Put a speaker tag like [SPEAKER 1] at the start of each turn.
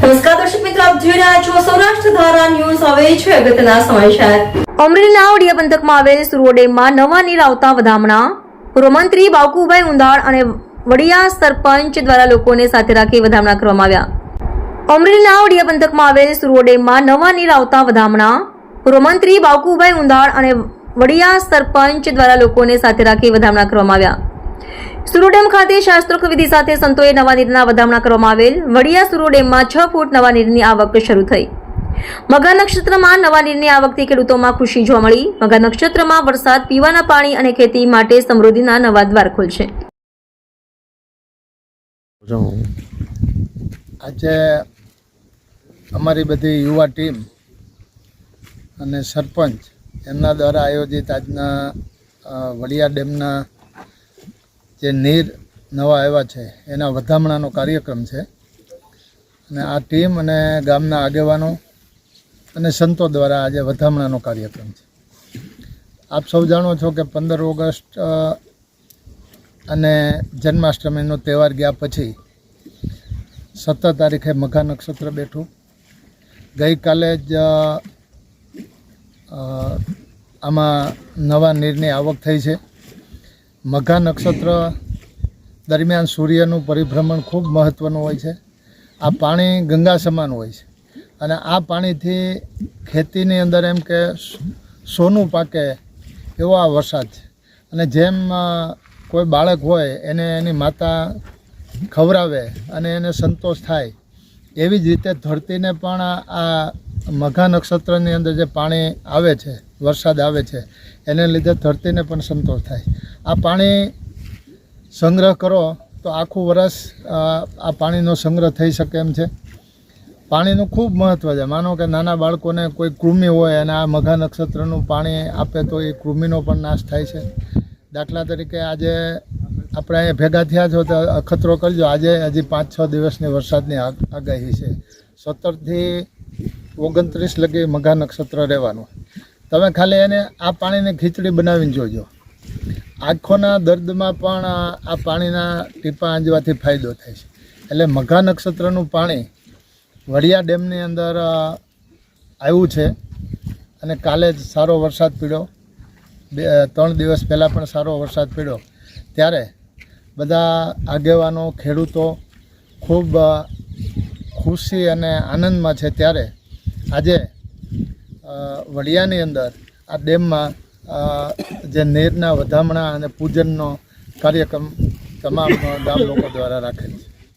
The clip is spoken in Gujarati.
[SPEAKER 1] નમસ્કાર દર્શક મિત્રો, આપ જોઈ રહ્યા છો સૌરાષ્ટ્ર ધારા ન્યૂઝ. હવે છે અગત્યના સમાચાર. અમરેલીના ઓડિયા પંથકમાં આવેલ સુરવો ડેમમાં નવા નીર આવતા વધામણા. પૂર્વ મંત્રી બાવકુભાઈ ઉંધાડ અને વડિયા સરપંચ દ્વારા લોકોને સાથે રાખી વધામણા કરવામાં આવ્યા. અમરેલીના ઓડિયા પંથકમાં આવેલ સુરવો ડેમમાં નવા નીર આવતા વધામણા. પૂર્વ મંત્રી બાવકુભાઈ ઉંધાડ અને વડિયા સરપંચ દ્વારા લોકોને સાથે રાખી વધામણા કરવામાં આવ્યા. સુરવો ડેમ ખાતે શાસ્ત્રોક્ત વિધિ સાથે સંતોએ નવા નીરના વધામણા કરવામાં આવેલ. વડિયા સુરવો ડેમમાં 6 ફૂટ નવા નીરની આવક શરૂ થઈ. મઘા નક્ષત્રમાં નવા નીરની આવકથી ખેડૂતોમાં ખુશી જોવા મળી. મઘા નક્ષત્રમાં વરસાદ, પીવાના પાણી અને ખેતી માટે સમૃદ્ધિના નવા દ્વાર ખુલશે.
[SPEAKER 2] આજે અમારી બધી યુવા ટીમ અને સરપંચ એમના દ્વારા આયોજિત આજના વડિયા ડેમના જે નીર નવા આવ્યા છે એના વધામણાનો કાર્યક્રમ છે. અને આ ટીમ અને ગામના આગેવાનો અને સંતો દ્વારા આજે વધામણાનો કાર્યક્રમ છે. આપ સૌ જાણો છો કે 15 ઓગસ્ટ અને જન્માષ્ટમીનો તહેવાર ગયા પછી 17 તારીખે મઘા નક્ષત્ર બેઠું. ગઈકાલે જ આમાં નવા નીરની આવક થઈ છે. મઘા નક્ષત્ર દરમિયાન સૂર્યનું પરિભ્રમણ ખૂબ મહત્ત્વનું હોય છે. આ પાણી ગંગા સમાન હોય છે અને આ પાણીથી ખેતીની અંદર એમ કે સોનું પાકે એવો આ વરસાદ છે. અને જેમ કોઈ બાળક હોય એને એની માતા ખવડાવે અને એને સંતોષ થાય એવી જ રીતે ધરતીને પણ આ મઘા નક્ષત્રની અંદર જે પાણી આવે છે, વરસાદ આવે છે, એને લીધે ધરતીને પણ સંતોષ થાય. આ પાણી સંગ્રહ કરો તો આખું વરસ આ પાણીનો સંગ્રહ થઈ શકે એમ છે. પાણીનું ખૂબ મહત્ત્વ છે. માનો કે નાના બાળકોને કોઈ કૃમિ હોય અને આ મઘા નક્ષત્રનું પાણી આપે તો એ કૃમિનો પણ નાશ થાય છે. દાખલા તરીકે આજે આપણે અહીંયા ભેગા થયા છો તો અખતરો કરજો. આજે હજી 5-6 દિવસની વરસાદની આગાહી છે. 17 થી 29 લગી મઘા નક્ષત્ર રહેવાનું. તમે ખાલી એને આ પાણીની ખીચડી બનાવીને જોજો. આંખોના દર્દમાં પણ આ પાણીના ટીપા આંજવાથી ફાયદો થાય છે. એટલે મઘા નક્ષત્રનું પાણી વડિયા ડેમની અંદર આવ્યું છે અને કાલે જ સારો વરસાદ પડ્યો. 3 દિવસ પહેલાં પણ સારો વરસાદ પડ્યો. ત્યારે બધા આગેવાનો, ખેડૂતો ખૂબ ખુશી અને આનંદમાં છે. ત્યારે આજે વડિયાની અંદર આ ડેમમાં જે નીરના વધામણા અને પૂજનનો કાર્યક્રમ તમામ ગામ લોકો દ્વારા રાખેલ છે.